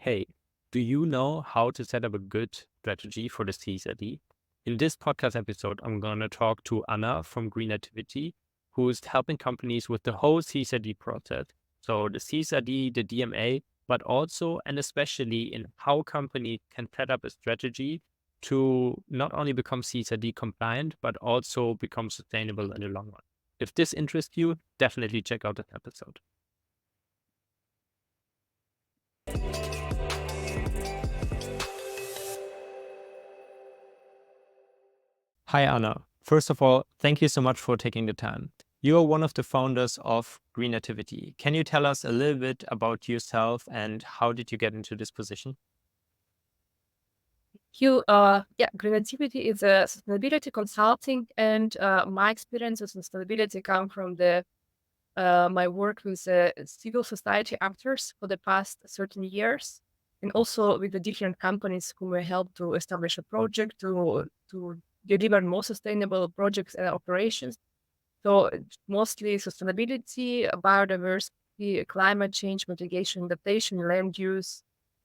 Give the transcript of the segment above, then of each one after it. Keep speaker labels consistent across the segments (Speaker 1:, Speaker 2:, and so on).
Speaker 1: Hey, do you know how to set up a good strategy for the CSRD? In this podcast episode, I'm going to talk to Anna from Greenativity, who is helping companies with the whole CSRD process. So the CSRD, the DMA, but also and especially in how companies can set up a strategy to not only become CSRD compliant, but also become sustainable in the long run. If this interests you, definitely check out that episode. Hi, Anna. First of all, thank you so much for taking the time. You are one of the founders of Greenativity. Can you tell us a little bit about yourself and how did you get into this position?
Speaker 2: Greenativity is a sustainability consulting, and my experience with sustainability come from my work with civil society actors for the past certain years, and also with the different companies who may help to establish a project to deliver more sustainable projects and operations. So mostly sustainability, biodiversity, climate change mitigation, adaptation, land use,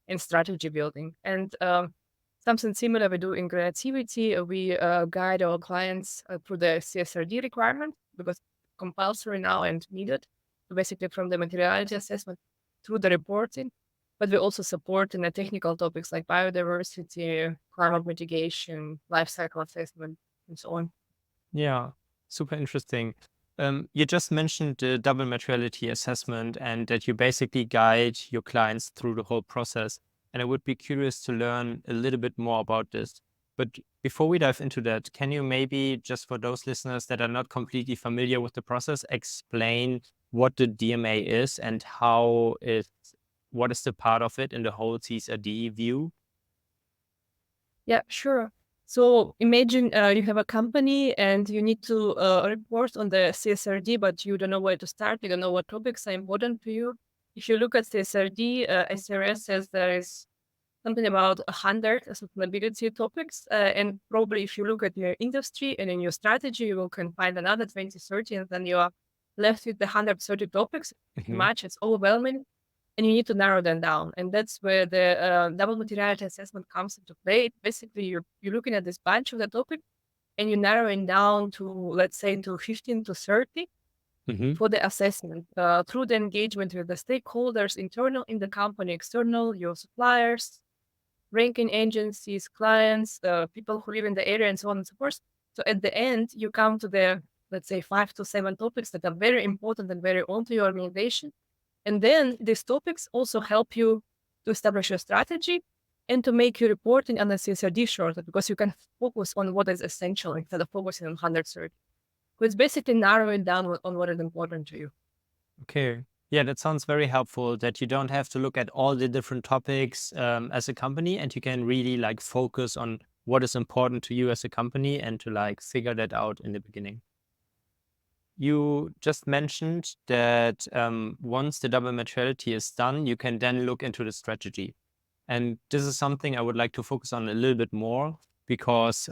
Speaker 2: and strategy building. And something similar we do in Greenativity. We guide our clients through the CSRD requirement because compulsory now and needed. So basically from the materiality assessment through the reporting. But we also support in the technical topics like biodiversity, climate mitigation, life cycle assessment, and so on.
Speaker 1: Yeah, super interesting. You just mentioned the double materiality assessment and that you basically guide your clients through the whole process. And I would be curious to learn a little bit more about this. But before we dive into that, can you maybe, just for those listeners that are not completely familiar with the process, explain what the DMA is and what is the part of it in the whole CSRD view?
Speaker 2: Yeah, sure. So imagine you have a company and you need to report on the CSRD, but you don't know where to start. You don't know what topics are important to you. If you look at CSRD, SRS says there is something about 100 sustainability topics. And probably if you look at your industry and in your strategy, you can find another 20, 30, and then you are left with the 130 topics. Too
Speaker 1: Mhm.
Speaker 2: much, it's overwhelming and you need to narrow them down. And that's where the double materiality assessment comes into play. Basically, you're looking at this bunch of the topic and you're narrowing down to, let's say, to 15 to 30
Speaker 1: Mhm.
Speaker 2: for the assessment through the engagement with the stakeholders, internal in the company, external, your suppliers, ranking agencies, clients, people who live in the area, and so on and so forth. So at the end, you come to the, let's say, 5 to 7 topics that are very important and very on to your organization. And then these topics also help you to establish your strategy and to make your reporting on the CSRD shorter because you can focus on what is essential instead of focusing on 130. So it's basically narrowing down on what is important to you.
Speaker 1: Okay. Yeah, that sounds very helpful that you don't have to look at all the different topics as a company and you can really like focus on what is important to you as a company and to like figure that out in the beginning. You just mentioned that once the double materiality is done, you can then look into the strategy. And this is something I would like to focus on a little bit more because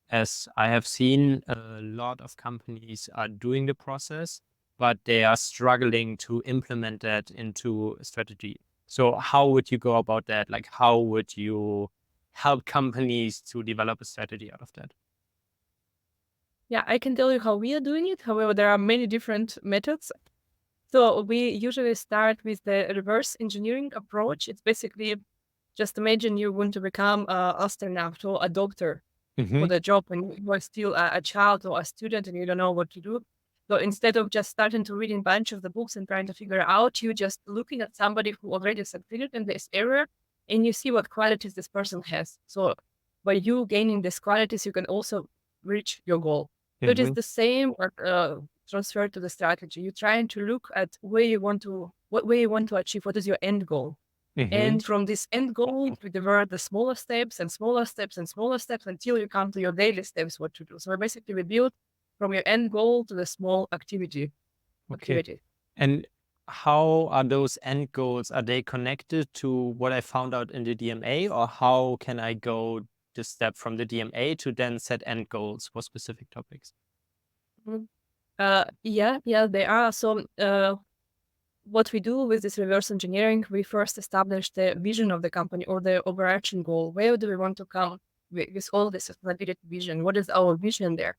Speaker 1: as I have seen, a lot of companies are doing the process, but they are struggling to implement that into a strategy. So how would you go about that? Like, how would you help companies to develop a strategy out of that?
Speaker 2: Yeah, I can tell you how we are doing it. However, there are many different methods. So we usually start with the reverse engineering approach. It's basically just imagine you want to become an astronaut or a doctor
Speaker 1: Hmm.
Speaker 2: for the job when you are still a child or a student and you don't know what to do. So instead of just starting to read a bunch of the books and trying to figure out, you just looking at somebody who already succeeded in this area and you see what qualities this person has. So by you gaining these qualities, you can also reach your goal. So it is
Speaker 1: Hmm.
Speaker 2: the same or transferred to the strategy. You're trying to look at what way you want to achieve, what is your end goal.
Speaker 1: Hmm.
Speaker 2: And from this end goal, we divert the smaller steps and smaller steps and smaller steps until you come to your daily steps, what to do. So basically we build from your end goal to the small activity.
Speaker 1: Okay.
Speaker 2: activity.
Speaker 1: And how are those end goals? Are they connected to what I found out in the DMA, or how can I go the step from the DMA to then set end goals for specific topics?
Speaker 2: Mhm. Yeah, there are some. what we do with this reverse engineering, we first establish the vision of the company or the overarching goal. Where do we want to come with all this sustainability vision? What is our vision there?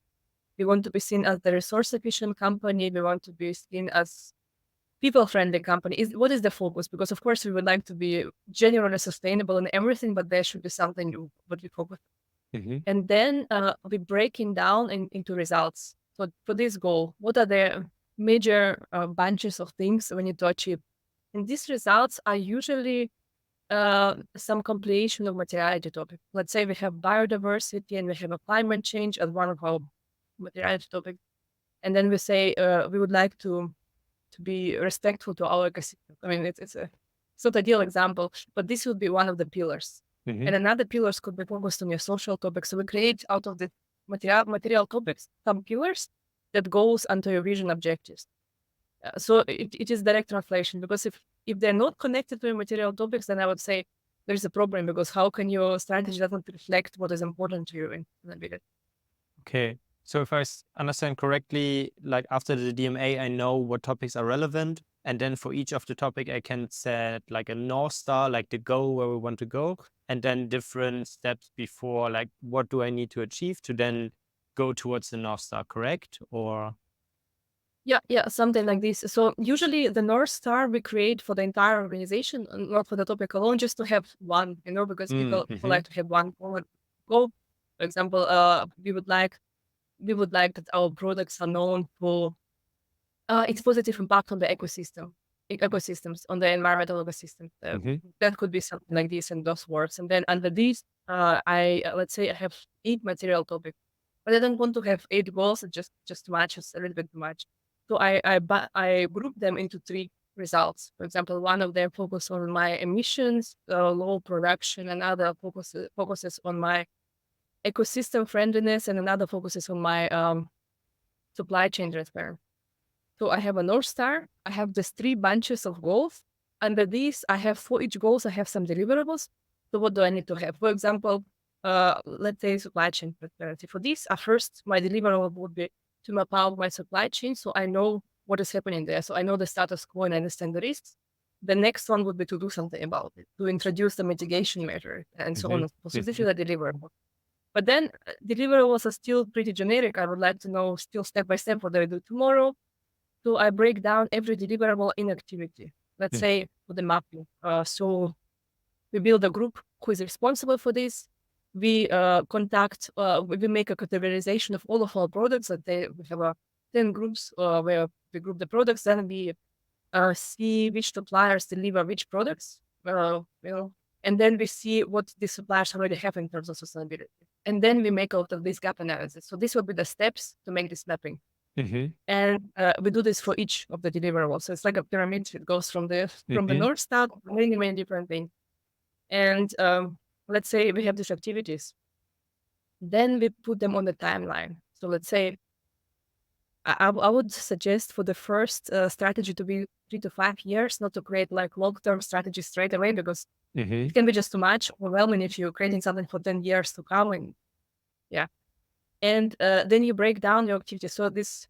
Speaker 2: We want to be seen as the resource efficient company. We want to be seen as people-friendly company. What is the focus? Because of course we would like to be genuinely sustainable in everything, but there should be something what we focus.
Speaker 1: Mm-hmm.
Speaker 2: And then we breaking down into results. So for this goal, what are the major bunches of things we need to achieve? And these results are usually some compilation of materiality topics. Let's say we have biodiversity and we have a climate change as one of our materiality topics. And then we say we would like to be respectful to our ecosystem. I mean, it's not a ideal example, but this would be one of the pillars.
Speaker 1: Mm-hmm.
Speaker 2: And another pillars could be focused on your social topics. So we create out of the material topics some pillars that goes onto your vision objectives. So it is direct translation, because if they're not connected to your material topics, then I would say there's a problem, because how can your strategy doesn't reflect what is important to you in the video?
Speaker 1: Okay. So if I understand correctly, like after the DMA, I know what topics are relevant. And then for each of the topic, I can set like a North Star, like the goal where we want to go. And then different steps before, like what do I need to achieve to then go towards the North Star, correct? Or
Speaker 2: Yeah, something like this. So usually the North Star we create for the entire organization, not for the topic alone, just to have one, because people like to have one goal. For example, we would like that our products are known for its positive impact on the ecosystems, on the environmental ecosystem. That could be something like this in those words. And then under these, let's say I have 8 material topics, but I don't want to have 8 goals. It's just too much. It's a little bit too much. So I group them into 3 results. For example, one of them focus on my emissions, low production, another focuses on my ecosystem friendliness, and another focuses on my supply chain transparency. So I have a North Star. I have these 3 bunches of goals. Under these, I have for each goals, I have some deliverables. So what do I need to have? For example, let's say supply chain transparency. For this, first, my deliverable would be to map out my supply chain, so I know what is happening there. So I know the status quo and I understand the risks. The next one would be to do something about it, to introduce the mitigation measure and so on. So this is a deliverable. But then deliverables are still pretty generic. I would like to know still step by step what do I do tomorrow. So I break down every deliverable in activity. Let's say for the mapping. So we build a group who is responsible for this. We we make a categorization of all of our products. We have 10 groups where we group the products. Then we see which suppliers deliver which products, and then we see what the suppliers already have in terms of sustainability. And then we make out of this gap analysis. So this will be the steps to make this mapping. And we do this for each of the deliverables. So it's like a pyramid. It goes from the North Star, many, many different things. And let's say we have these activities. Then we put them on the timeline. So let's say I would suggest for the first strategy to be 3 to 5 years, not to create like long-term strategy straight away, because it can be just too much overwhelming if you're creating something for 10 years to come. And yeah. And then you break down your activities. So this,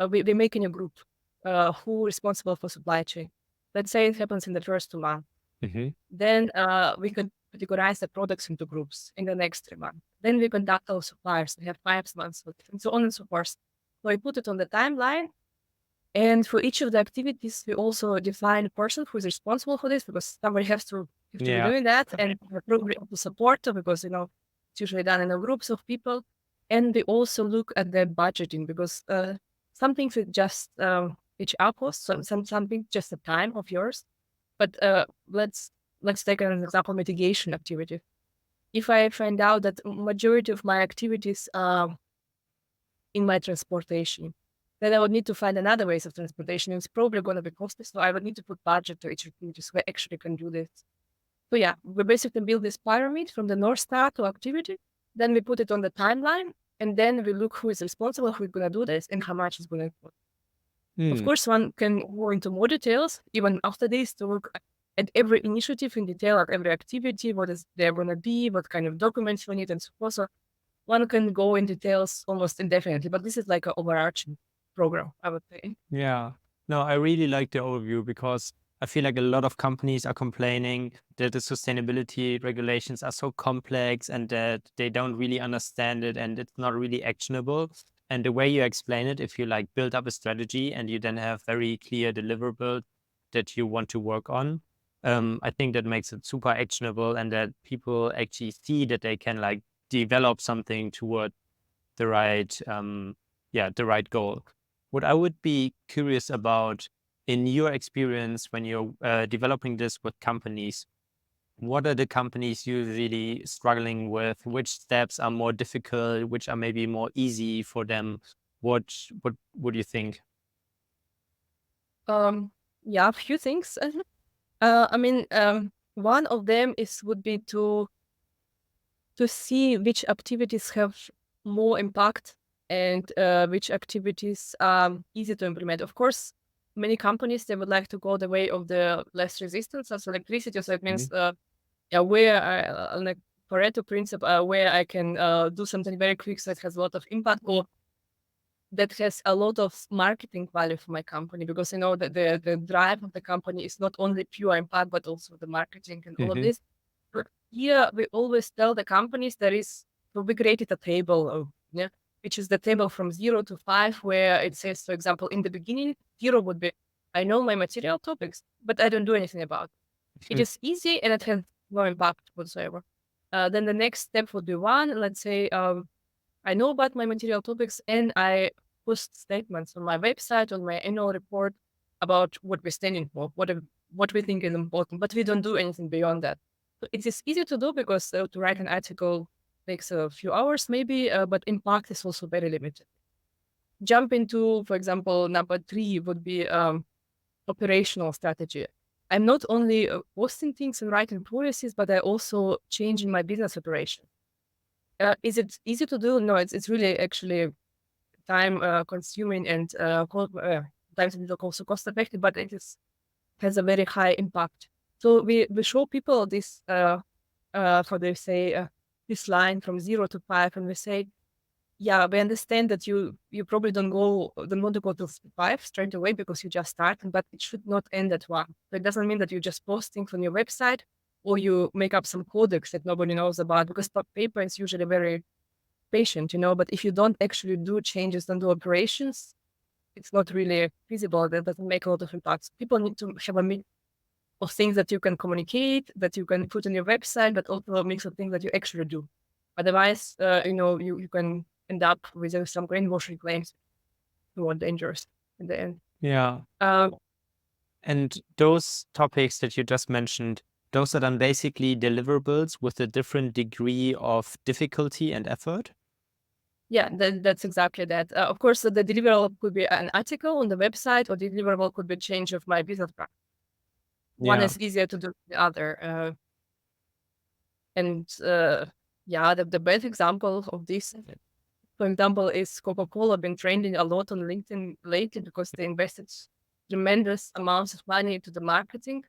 Speaker 2: we're making a group who is responsible for supply chain. Let's say it happens in the first 2 months. Then we could categorize the products into groups in the next 3 months. Then we contact our suppliers. We have 5 months, and so on and so forth. So I put it on the timeline. And for each of the activities, we also define a person who is responsible for this, because somebody has to be doing that, and probably to support them, because it's usually done in a groups of people. And we also look at the budgeting, because some things with just each cost, something just the time of yours. But let's take an example, mitigation activity. If I find out that majority of my activities are in my transportation, then I would need to find another ways of transportation. It's probably going to be costly, so I would need to put budget to each activity so I actually can do this. So yeah, we basically build this pyramid from the North Star to activity. Then we put it on the timeline, and then we look who is responsible, who's going to do this, and how much is going to cost. Of course, one can go into more details even after this to look at every initiative in detail, at every activity, what is there going to be, what kind of documents we need, and so forth. So one can go in details almost indefinitely, but this is like an overarching program, I would say.
Speaker 1: Yeah. No, I really like the overview because I feel like a lot of companies are complaining that the sustainability regulations are so complex and that they don't really understand it and it's not really actionable. And the way you explain it, if you like build up a strategy and you then have very clear deliverables that you want to work on, I think that makes it super actionable and that people actually see that they can like develop something toward the right, the right goal. What I would be curious about in your experience when you're developing this with companies, what are the companies usually struggling with? Which steps are more difficult? Which are maybe more easy for them? What do you think?
Speaker 2: Um, yeah, a few things. I mean, one of them is would be to see which activities have more impact and which activities are easy to implement. Of course, many companies they would like to go the way of the less resistance as electricity. So it means
Speaker 1: Mhm.
Speaker 2: yeah, where I, like Pareto principle, where I can do something very quick so it has a lot of impact, or that has a lot of marketing value for my company, because you know that the drive of the company is not only pure impact but also the marketing and all of
Speaker 1: Mhm.
Speaker 2: this. But here we always tell the companies there is, so we created a table of, yeah, which is the table from 0 to 5, where it says, for example, in the beginning, 0 would be I know my material topics, but I don't do anything about it. It is easy and it has no impact whatsoever. Then the next step would be 1. Let's say I know about my material topics and I post statements on my website, on my annual report about what we're standing for, what we think is important, but we don't do anything beyond that. So it is easy to do because to write an article takes a few hours maybe, but impact is also very limited. Jump into, for example, number 3 would be operational strategy. I'm not only posting things and writing policies, but I also changing my business operation. Is it easy to do? No, it's really actually time consuming and times it's also cost effective, but it is has a very high impact. So we show people this how they say this line from 0 to 5, and we say, yeah, we understand that you probably don't want to go to 5 straight away because you just started, but it should not end at 1. So it doesn't mean that you just post things on your website or you make up some codex that nobody knows about, because paper is usually very patient, you know. But if you don't actually do changes and do operations, it's not really feasible. That doesn't make a lot of impacts. People need to have a mix of things that you can communicate, that you can put on your website, but also a mix of things that you actually do. Otherwise, you can end up with some greenwashing claims who are dangerous in the end.
Speaker 1: Yeah.
Speaker 2: Um,
Speaker 1: And those topics that you just mentioned, those are then basically deliverables with a different degree of difficulty and effort.
Speaker 2: yeah, that's exactly that. Of course, the deliverable could be an article on the website, or the deliverable could be change of my business practice. One
Speaker 1: Yeah.
Speaker 2: is easier to do than the other. And yeah, the best example of this, for example, is Coca-Cola been trending a lot on LinkedIn lately because they invested tremendous amounts of money into the marketing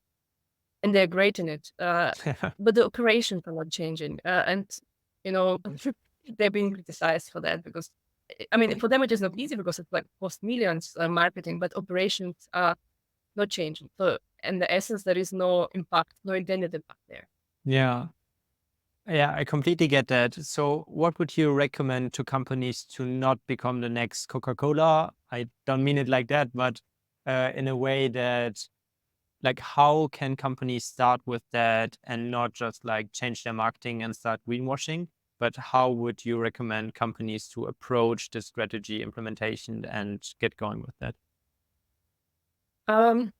Speaker 2: and they're great in it. But the operations are not changing. And, you know, they're being criticized for that because, I mean, for them it is not easy because it's like cost millions marketing, but operations are not changing. So, in the essence, there is no impact, no intended impact there.
Speaker 1: Yeah. Yeah, I completely get that. So, what would you recommend to companies to not become the next Coca-Cola? I don't mean it like that, but in a way that, like, how can companies start with that and not just like change their marketing and start greenwashing? But how would you recommend companies to approach the strategy implementation and get going with that?
Speaker 2: Um,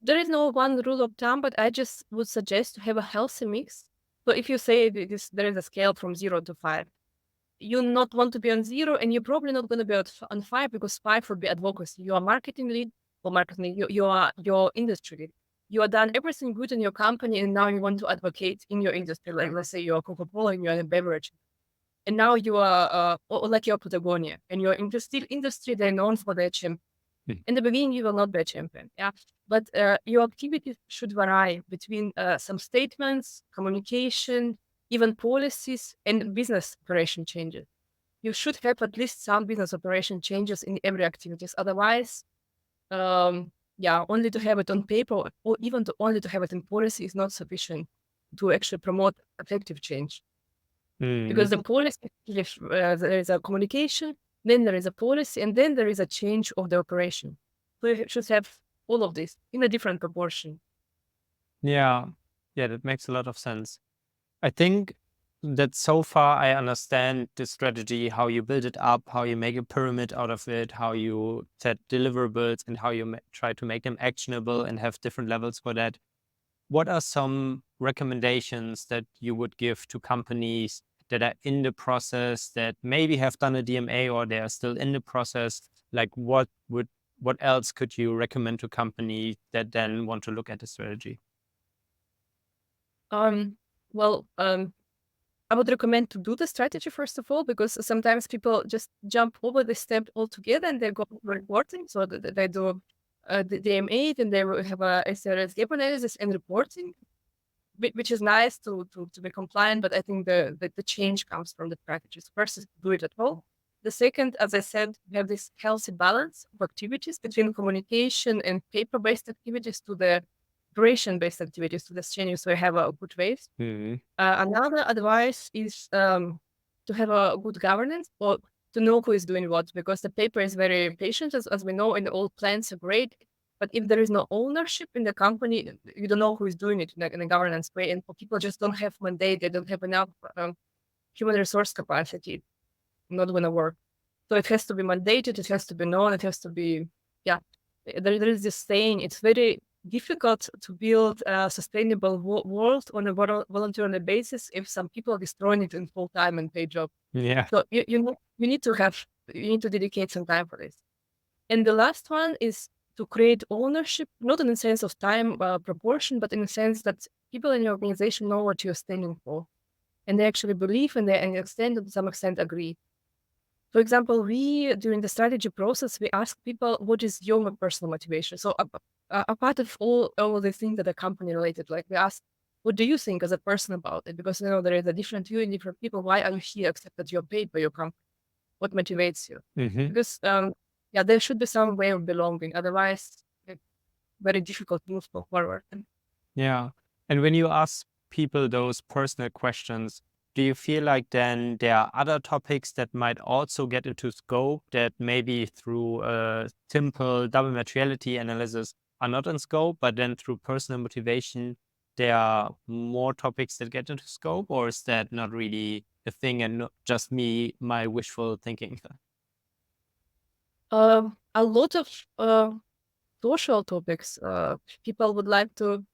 Speaker 2: There is no one rule of thumb, but I just would suggest to have a healthy mix. So if you say there is a scale from 0 to 5, you not want to be on 0, and you're probably not going to be on 5, because 5 would be advocacy. You are marketing lead or marketing. You are your industry lead. You are done everything good in your company, and now you want to advocate in your industry. Like let's say you are Coca-Cola and you're in a beverage, and now you are or like you're Patagonia, and you're in the steel industry. They're known for their champion.
Speaker 1: Hmm.
Speaker 2: In the beginning, you will not be a champion, yeah. But your activities should vary between some statements, communication, even policies, and business operation changes. You should have at least some business operation changes in every activities. Otherwise, only to have it on paper or even only to have it in policy is not sufficient to actually promote effective change.
Speaker 1: Mm.
Speaker 2: Because the policy, if there is a communication, then there is a policy, and then there is a change of the operation. So you should have all of this in a different proportion.
Speaker 1: Yeah. Yeah, that makes a lot of sense. I think that so far I understand the strategy, how you build it up, how you make a pyramid out of it, how you set deliverables, and how you try to make them actionable and have different levels for that. What are some recommendations that you would give to companies that are in the process, that maybe have done a DMA or they are still in the process? Like what else could you recommend to companies that then want to look at the strategy?
Speaker 2: Um, well, I would recommend to do the strategy first of all, because sometimes people just jump over the step altogether and they go reporting. So they do the DMA, then they will have a SRS gap analysis and reporting, which is nice to be compliant. But I think the change comes from the practices. First is do it at all. The second, as I said, we have this healthy balance of activities between communication and paper-based activities to the operation-based activities to the change. So we have a good ways.
Speaker 1: Mhm.
Speaker 2: Another advice is to have a good governance or to know who is doing what, because the paper is very patient, as we know, and all plans are great. But if there is no ownership in the company, you don't know who is doing it in a governance way, and people just don't have mandate, they don't have enough human resource capacity, not going to work. So it has to be mandated, it has to be known, it has to be, yeah. There is this saying, it's very difficult to build a sustainable world on a voluntary basis if some people are destroying it in full time and paid job.
Speaker 1: Yeah.
Speaker 2: So you need to dedicate some time for this. And the last one is to create ownership, not in the sense of time proportion, but in the sense that people in your organization know what you're standing for, and they actually believe and they understand and to some extent agree. For example, we during the strategy process we ask people what is your personal motivation. So apart of all the things that are company related, like we ask, what do you think as a person about it? Because there is a different view in different people. Why are you here except that you're paid by your company? What motivates you?
Speaker 1: Mhm.
Speaker 2: Because there should be some way of belonging. Otherwise, it's very difficult to move forward.
Speaker 1: Yeah. And when you ask people those personal questions, do you feel like then there are other topics that might also get into scope that maybe through a simple double materiality analysis are not in scope, but then through personal motivation, there are more topics that get into scope? Or is that not really a thing and not just me, my wishful thinking?
Speaker 2: A lot of social topics. People would like to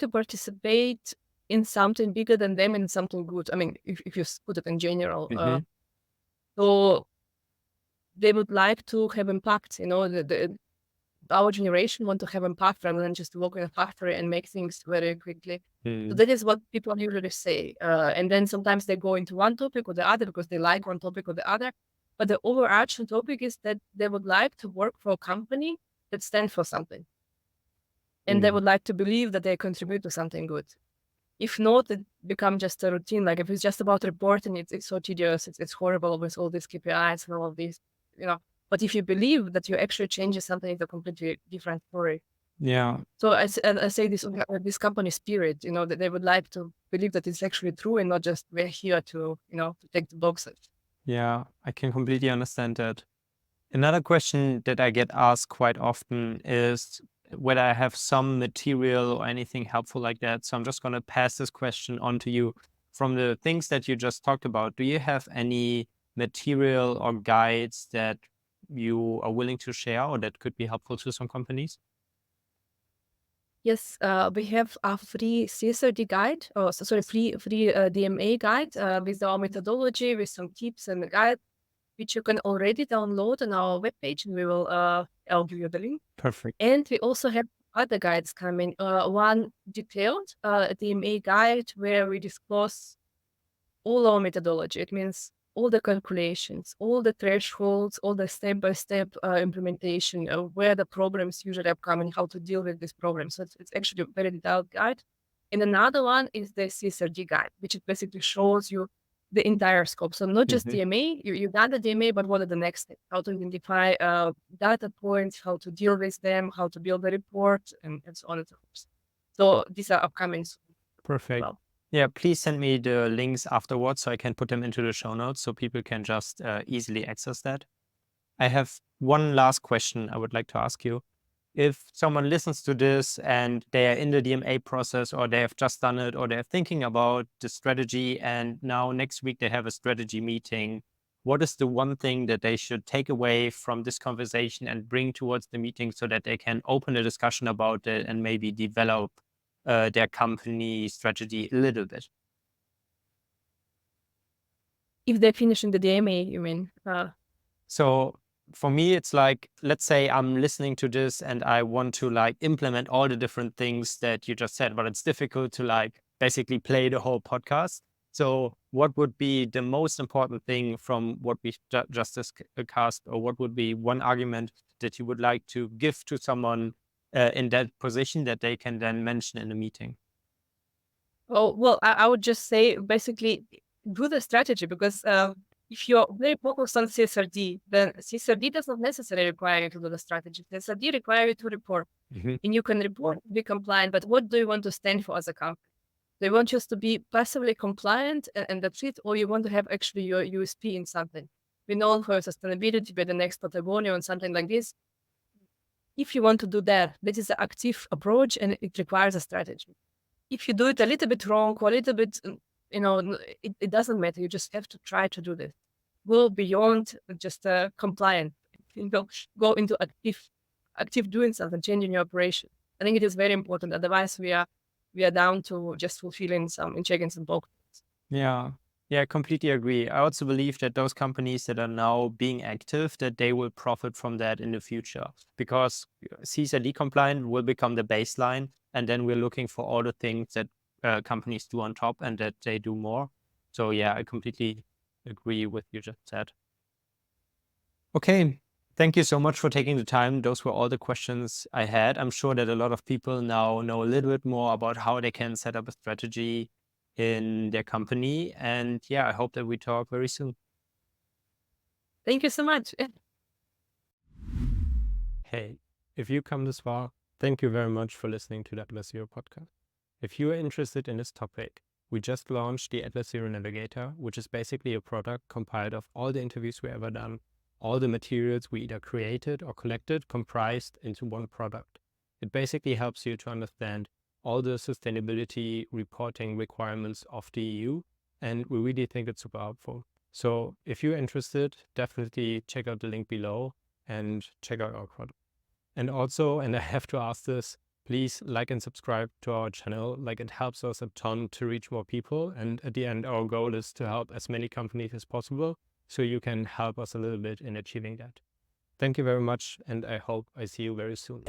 Speaker 2: participate in something bigger than them and something good. I mean, if you put it in general.
Speaker 1: Hmm.
Speaker 2: So they would like to have impact. Our generation want to have impact rather than just work in a factory and make things very quickly. So
Speaker 1: Mm.
Speaker 2: that is what people usually say. And then sometimes they go into one topic or the other because they like one topic or the other. But the overarching topic is that they would like to work for a company that stands for something. And they
Speaker 1: Mm.
Speaker 2: would like to believe that they contribute to something good. If not, it become just a routine. Like if it's just about reporting, it's so tedious, it's horrible with all these KPIs and all of these, you know. But if you believe that you actually changes something, it's a completely different story.
Speaker 1: Yeah.
Speaker 2: So I say this company spirit, that they would like to believe that it's actually true and not just we're here to take the boxes.
Speaker 1: Yeah. I can completely understand that. Another question that I get asked quite often is whether I have some material or anything helpful like that. So I'm just going to pass this question on to you. From the things that you just talked about, do you have any material or guides that you are willing to share or that could be helpful to some companies?
Speaker 2: Yes, we have a free CSRD guide, or free DMA guide with our methodology, with some tips and guide, which you can already download on our webpage, and I'll give you the link.
Speaker 1: Perfect.
Speaker 2: And we also have other guides coming. One detailed DMA guide where we disclose all our methodology. It means all the calculations, all the thresholds, all the step-by-step implementation of where the problems usually are coming, how to deal with these problems. So it's actually a very detailed guide. And another one is the CSRD guide, which it basically shows you the entire scope. So not just
Speaker 1: Mhm.
Speaker 2: DMA, you've done the DMA, but what are the next steps? How to identify data points, how to deal with them, how to build a report, and so on and so forth. So these are upcoming soon as
Speaker 1: Perfect.
Speaker 2: well.
Speaker 1: Yeah, please send me the links afterwards so I can put them into the show notes so people can just easily access that. I have one last question I would like to ask you. If someone listens to this and they are in the DMA process, or they have just done it, or they're thinking about the strategy, and now next week they have a strategy meeting, what is the one thing that they should take away from this conversation and bring towards the meeting so that they can open a discussion about it and maybe develop their company strategy a little bit?
Speaker 2: If they're finishing the DMA, you mean?
Speaker 1: So for me, it's like, let's say I'm listening to this and I want to like implement all the different things that you just said, but it's difficult to like basically play the whole podcast. So what would be the most important thing from what we just discussed, or what would be one argument that you would like to give to someone in that position that they can then mention in a meeting?
Speaker 2: Oh, well, I would just say basically do the strategy because if you're very focused on CSRD, then CSRD does not necessarily require you to do the strategy. CSRD require you to report,
Speaker 1: Mhm.
Speaker 2: and you can report, be compliant. But what do you want to stand for as a company? Do you want just to be passively compliant and that's it, or you want to have actually your USP in something? Be known for your sustainability, be the next Patagonia and something like this. If you want to do that, this is an active approach and it requires a strategy. If you do it a little bit wrong or a little bit, it doesn't matter. You just have to try to do this. Go beyond just compliant. You know, go into active doing something, changing your operation. I think it is very important. Otherwise, we are down to just fulfilling some checking some boxes.
Speaker 1: Yeah. Yeah, I completely agree. I also believe that those companies that are now being active, that they will profit from that in the future, because CSRD compliant will become the baseline. And then we're looking for all the things that companies do on top and that they do more. So yeah, I completely agree with you just said. Okay. Thank you so much for taking the time. Those were all the questions I had. I'm sure that a lot of people now know a little bit more about how they can set up a strategy in their company. And yeah, I hope that we talk very soon.
Speaker 2: Thank you so much.
Speaker 1: Hey, if you come this far, thank you very much for listening to the AtlasZero podcast. If you are interested in this topic, we just launched the AtlasZero Navigator, which is basically a product compiled of all the interviews we ever done, all the materials we either created or collected, comprised into one product. It basically helps you to understand all the sustainability reporting requirements of the EU, and we really think it's super helpful. So if you're interested, definitely check out the link below and check out our product. And also, and I have to ask this, please like and subscribe to our channel. Like, it helps us a ton to reach more people. And at the end, our goal is to help as many companies as possible. So you can help us a little bit in achieving that. Thank you very much. And I hope I see you very soon.